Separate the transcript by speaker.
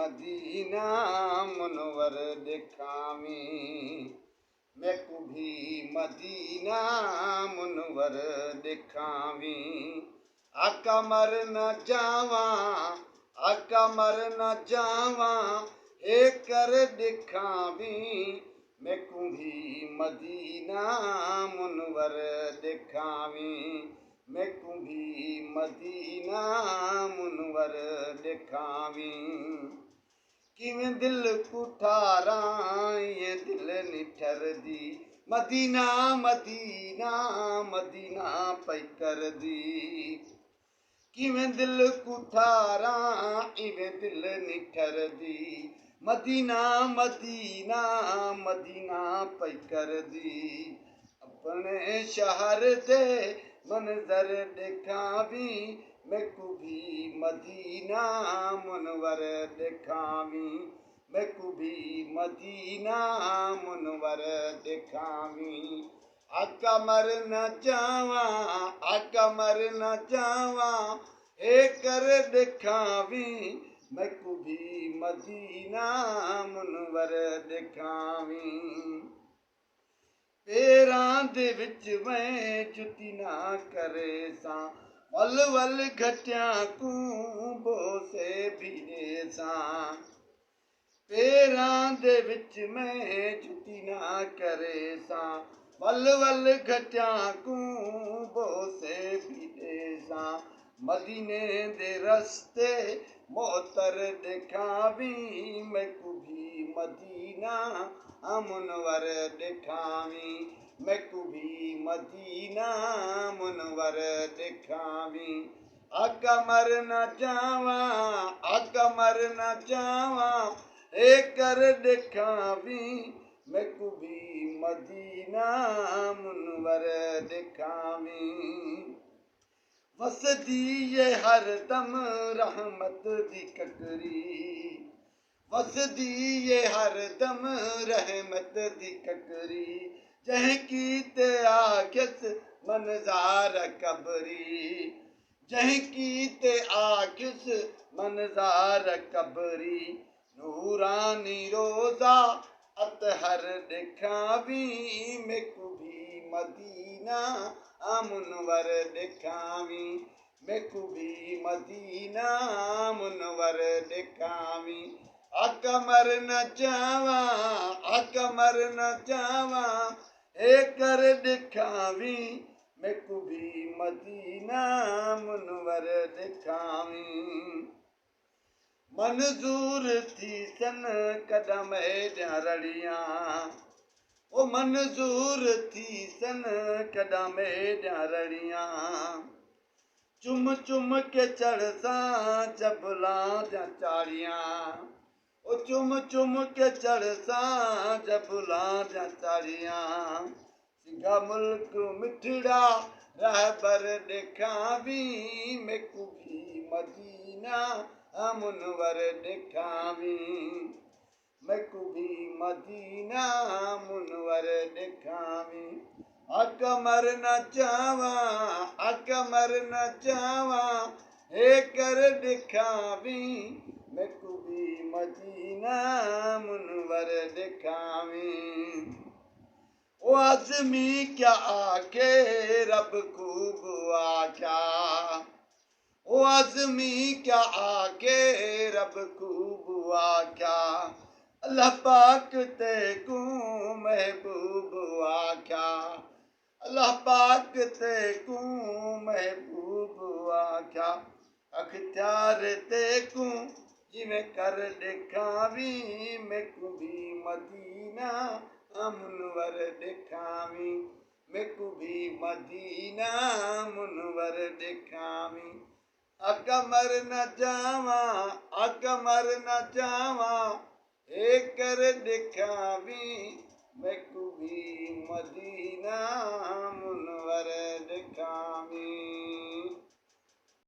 Speaker 1: मदीना मुनवर ॾेखावी, मैकू भी मदीना मुनवर ॾेखावी। आका मर न जावा, आका मर न जावा, हे कर ॾेखावी, मैकू भी मदीना मुनवर ॾेखावी, मैकू भी मदीना मुनवर ॾेखावी। किवें दिल कुठारा ये दिल निठरदी, मदीना मदीना मदीना पई करदी। किवें दिल कुठारा इवें दिल निठरदी, मदीना मदीना मदीना पई करदी। अपने शहर दे मंजर ॾेखावी, मैकू भी मदीना मुनवर ॾेखावी, मैकू भी मदीना मुनवर ॾेखावी। आका मर न जावा, आका मर न जावा, हे कर ॾेखावी, मैकू भी मदीना मुनवर ॾेखावी। पेरां दे विच में जुती ना करे सां, वल वल घटिया कू बोसे भीड़े सां। पेरां दे विच में जुती ना करे सां, वल वल घटिया कू बोसे भीड़े सां। मदीने दे रस्ते मोहतर ॾेखावी, मैकू भी मदीना मुनवर ॾेखावी, मैकू भी मदीना मुनवर ॾेखावी। आका मर न जावा, आका मर न जावा, हे कर ॾेखावी, मैकू भी मदीना मुनवर ॾेखावी। वसदी ये हरदम रहमत दी ककरी, वसदी ये हरदम रहमत दी ककरी। जंहिं ते आखिस मनज़ार कबरी, जंहिं ते आखिस मनज़ार कबरी। नूरानी रोज़ा अतहर ॾेखावी, मैकू भी मदीना मुनवर ॾेखावी, मैकू भी मदीना मुनवर ॾेखावी। आका मर न जावा, आका मर न जावा, हे कर ॾेखावी, मैकू भी मदीना मुनवर ॾेखावी। मंज़ूर थी सन कदम हेॾियां रड़ियां, ओ मंज़ूर थी सन कदम हेॾियां रड़ियां। चुम चुम के चढ़सां जबलां जा चाड़ियां, ओ चुम चुम के चढ़सां जबलां जा चाड़ियां। सिंगा मुल्क मिठड़ा रहबर ॾेखावी, मैकू भी मदीना मुनवर ॾेखावी, मैकू भी मदीना मुनवर ॾेखावी। आका मर न जावा, आका मर न जावा, हे कर ॾेखावी, मैकू भी मदीना मुनवर ॾेखावी। ओ आज़मी क्या आके रब खूब आख्या, ओ आज़मी क्या आके रब खूब आख्या। अल्लाह पाक ते कू महबूब आख्या, अल्लाह पाक ते कू महबूब आख्या। अख्तियार ते कू जिवें कर ॾेखावी, मैकू भी मदीना मुनवर ॾेखावी, मैकू भी मदीना मुनवर ॾेखावी। आका मर न जावा, आका मर न जावा, हे कर ॾेखावी, मैकू भी मदीना मुनवर ॾेखावी।